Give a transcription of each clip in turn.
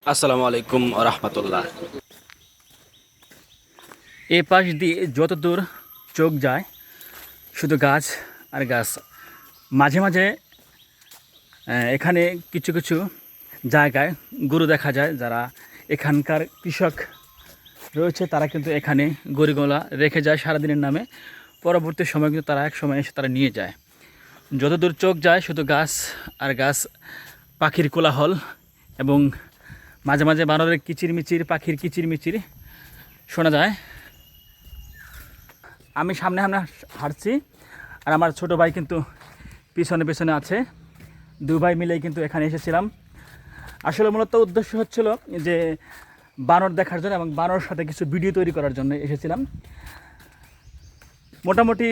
আসসালামু আলাইকুম রহমতুল্লাহ। এ পাশ দিয়ে যত দূর চোখ যায় শুধু গাছ আর গাছ। মাঝে মাঝে এখানে কিছু কিছু জায়গায় গরু দেখা যায়। যারা এখানকার কৃষক রয়েছে তারা কিন্তু এখানে গরুগুলা রেখে যায় সারাদিনের নামে। পরবর্তী সময় কিন্তু তারা এক সময় এসে তারা নিয়ে যায়। যত দূর চোখ যায় শুধু গাছ আর গাছ, পাখির কোলাহল এবং মাঝে মাঝে বানরের কিচিরমিচির, পাখির কিচিরমিচির শোনা যায়। আমি সামনে সামনে হাঁটছি আর আমার ছোট ভাই কিন্তু পিছনে পিছনে আছে। দুই ভাই মিলেই কিন্তু এখানে এসেছিলাম। আসলে মূলত উদ্দেশ্য হচ্ছিল যে বানর দেখার জন্য এবং বানরের সাথে কিছু ভিডিও তৈরি করার জন্য এসেছিলাম। মোটামুটি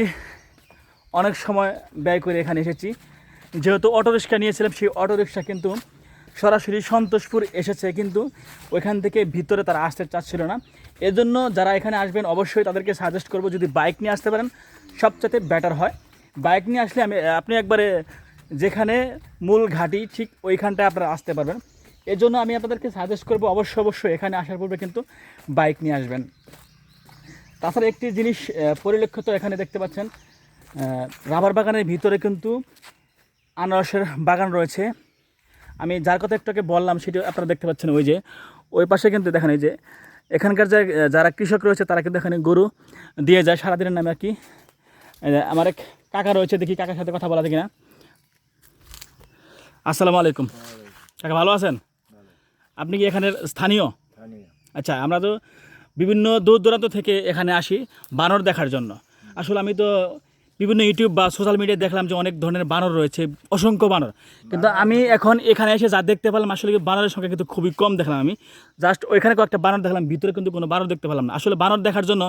অনেক সময় ব্যয় করে এখানে এসেছি। যেহেতু অটোরিক্সা নিয়েছিলাম, সেই অটোরিক্সা কিন্তু সরাসরি সন্তোষপুর এসেছে, কিন্তু ওইখান থেকে ভিতরে তারা আসতে চাচ্ছিল না। এজন্য যারা এখানে আসবেন অবশ্যই তাদেরকে সাজেস্ট করব যদি বাইক নিয়ে আসতে পারেন সবচেয়ে বেটার হয়। বাইক নিয়ে আসলে আপনি একবারে যেখানে মূল ঘাঁটি ঠিক ওইখানটায় আপনারা আসতে পারবেন। এজন্য আমি আপনাদেরকে সাজেস্ট করব অবশ্যই এখানে আসার পূর্বে কিন্তু বাইক নিয়ে আসবেন। তাছাড়া একটি জিনিস পরিলক্ষিত এখানে দেখতে পাচ্ছেন, রাবার বাগানের ভিতরে কিন্তু আনারসের বাগান রয়েছে। আমি যার কথা একটু আগে বললাম সেটি আপনারা দেখতে পাচ্ছেন। ওই যে ওই পাশে কিন্তু দেখেন, এই যে এখানকার যারা কৃষক রয়েছে তারা কিন্তু এখানে গরু দিয়ে যায় সারাদিনের নামে আর কি। আমার এক কাকা রয়েছে, দেখি কাকার সাথে কথা বলা যায় কিনা। আসসালামু আলাইকুম কাকা, ভালো আছেন? আপনি কি এখানের স্থানীয়? আচ্ছা, আমরা তো বিভিন্ন দূর দূরান্ত থেকে এখানে আসি বানর দেখার জন্য। আসলে আমি তো বিভিন্ন ইউটিউব বা সোশ্যাল মিডিয়ায় দেখলাম যে অনেক ধরনের বানর রয়েছে, অসংখ্য বানর। কিন্তু আমি এখন এখানে এসে যা দেখতে পেলাম, আসলে বানরের সংখ্যা কিন্তু খুবই কম দেখলাম। আমি জাস্ট ওইখানে কয়েকটা বানর দেখলাম, ভিতরে কিন্তু কোনো বানর দেখতে পেলাম না। আসলে বানর দেখার জন্য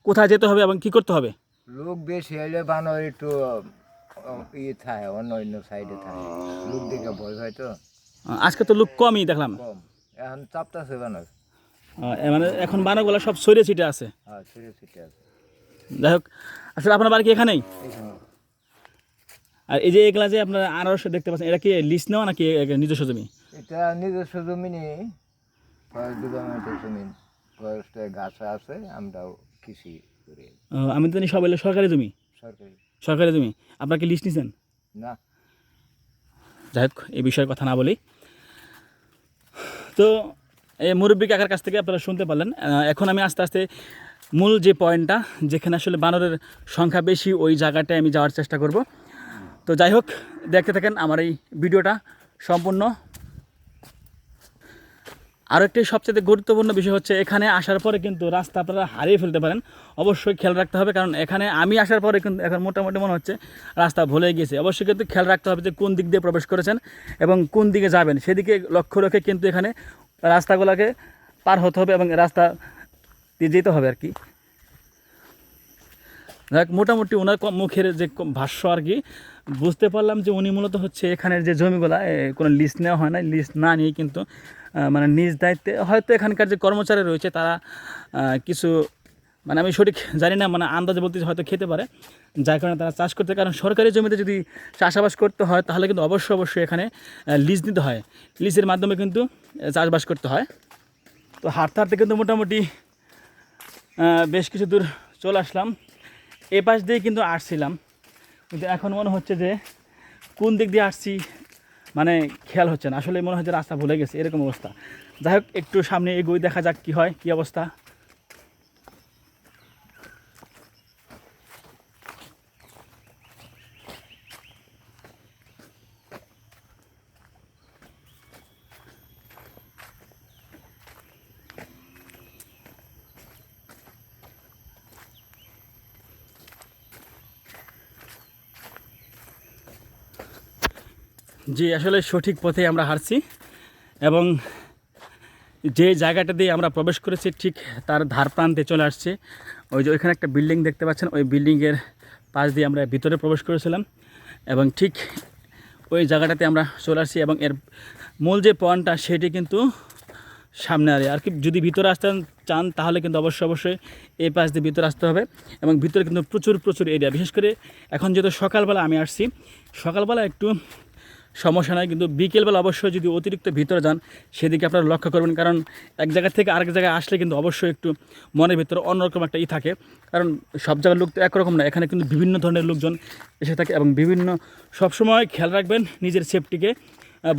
কোথায় যেতে হবে এবং কী করতে হবে? লোক বেশি হলে বানর একটু ইয়ে থাকে, অন্য অন্য সাইডে থাকে, লোক দেখে ভয় হয় তো আজকে তো লোক কমই দেখলাম। কম। এখন চাপতাছে বানর। মানে এখন বানরগুলো সব ছড়িয়ে ছিটে আছে। হ্যাঁ, ছিটে ছিটে আছে যাই হোক, আসলে আপনার বাড়ি কি এখানেই? এখানে। আর এই যে এগুলা যে আপনার আনারস দেখতে পাচ্ছেন, এটা কি লিজ নেওয়া নাকি নিজস্ব জমি? এটা নিজস্ব জমিনে ফরেস্ট ডিপার্টমেন্টের জমিন, ফরেস্টের গাছ আছে, আমরাও কৃষি করি। আমি তো জানি সব এলো সরকারি জমি। সরকারি সরকারি জমি, আপনার কি লিজ নিছেন? না। যাই হোক, এই বিষয়ে কথা না বলি। তো এই মুরব্বী কাকার কাছ থেকে আপনারা শুনতে পারলেন। এখন আমি আস্তে আস্তে মূল যে পয়েন্টটা, যেখানে আসলে বানরের সংখ্যা বেশি, ওই জায়গাটায় আমি যাওয়ার চেষ্টা করব। তো যাই হোক, দেখতে থাকেন আমার এই ভিডিওটা সম্পূর্ণ। আরও একটি সবচেয়ে গুরুত্বপূর্ণ বিষয় হচ্ছে, এখানে আসার পরে কিন্তু রাস্তা আপনারা হারিয়ে ফেলতে পারেন। অবশ্যই খেয়াল রাখতে হবে, কারণ এখানে আমি আসার পরে কিন্তু এখন মোটামুটি মনে হচ্ছে রাস্তা ভুলে গিয়েছে। অবশ্যই কিন্তু খেয়াল রাখতে হবে যে কোন দিক দিয়ে প্রবেশ করেছেন এবং কোন দিকে যাবেন, সেদিকে লক্ষ্য রেখে কিন্তু এখানে রাস্তাগুলোকে পার হতে হবে এবং রাস্তা দিয়ে যেতে হবে আর কি। দেখ, মোটামুটি ওনার মুখের যে ভাষ্য আর কি বুঝতে পারলাম যে উনি মূলত হচ্ছে এখানের যে জমিগুলো কোনো লিস্ট নেওয়া হয় না, লিস্ট না নিয়ে কিন্তু মানে নিজ দায়িত্বে হয়তো এখানকার যে কর্মচারী রয়েছে তারা কিছু, মানে আমি সঠিক জানি না, মানে আন্দাজে বলতে হয়তো খেতে পারে, যার কারণে তারা চাষ করতে। কারণ সরকারি জমিতে যদি চাষাবাস করতে হয় তাহলে কিন্তু অবশ্যই এখানে লিজ নিতে হয়, লিজের মাধ্যমে কিন্তু চাষবাস করতে হয়। তো হাঁটতে হাঁটতে কিন্তু মোটামুটি বেশ কিছু দূর চলে আসলাম। এ পাশ দিয়ে কিন্তু আসছিলাম, কিন্তু এখন মনে হচ্ছে যে কোন দিক দিয়ে আসছি মানে খেয়াল হচ্ছে না। আসলে মনে হচ্ছে রাস্তা ভুলে গেছে, এরকম অবস্থা। যাই হোক, একটু সামনে এগোই, দেখা যাক কী হয়, কী অবস্থা। জি, আসলে সঠিক পথে আমরা হাঁটছি এবং যে জায়গাটা দিয়ে আমরা প্রবেশ করেছি ঠিক তার ধার প্রান্তে চলে আসছে। ওই যে ওইখানে একটা বিল্ডিং দেখতে পাচ্ছেন, ওই বিল্ডিংয়ের পাশ দিয়ে আমরা ভিতরে প্রবেশ করেছিলাম এবং ঠিক ওই জায়গাটাতে আমরা চলে আসছি। এবং এর মূল যে পয়েন্টটা সেটি কিন্তু সামনে আর কি। যদি ভিতরে আসতে চান তাহলে কিন্তু অবশ্যই এই পাশ দিয়ে ভিতরে আসতে হবে। এবং ভিতরে কিন্তু প্রচুর এরিয়া, বিশেষ করে এখন যেহেতু সকালবেলা আমি আসছি, সকালবেলা একটু সমস্যা নাই, কিন্তু বিকেলবেলা অবশ্যই যদি অতিরিক্ত ভিতরে যান সেদিকে আপনারা লক্ষ্য করবেন, কারণ এক জায়গা থেকে আরেক জায়গায় আসলে কিন্তু অবশ্যই একটু মনের ভিতরে অন্যরকম একটা থাকে, কারণ সব জায়গার লোক তো একরকম না, এখানে কিন্তু বিভিন্ন ধরনের লোকজন এসে থাকে এবং বিভিন্ন সবসময় খেয়াল রাখবেন নিজের সেফটিকে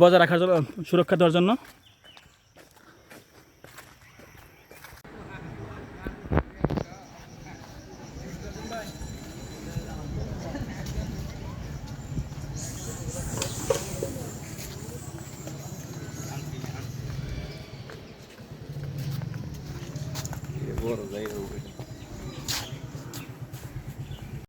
বজায় রাখার জন্য, সুরক্ষা দেওয়ার জন্য। বড় জায়গা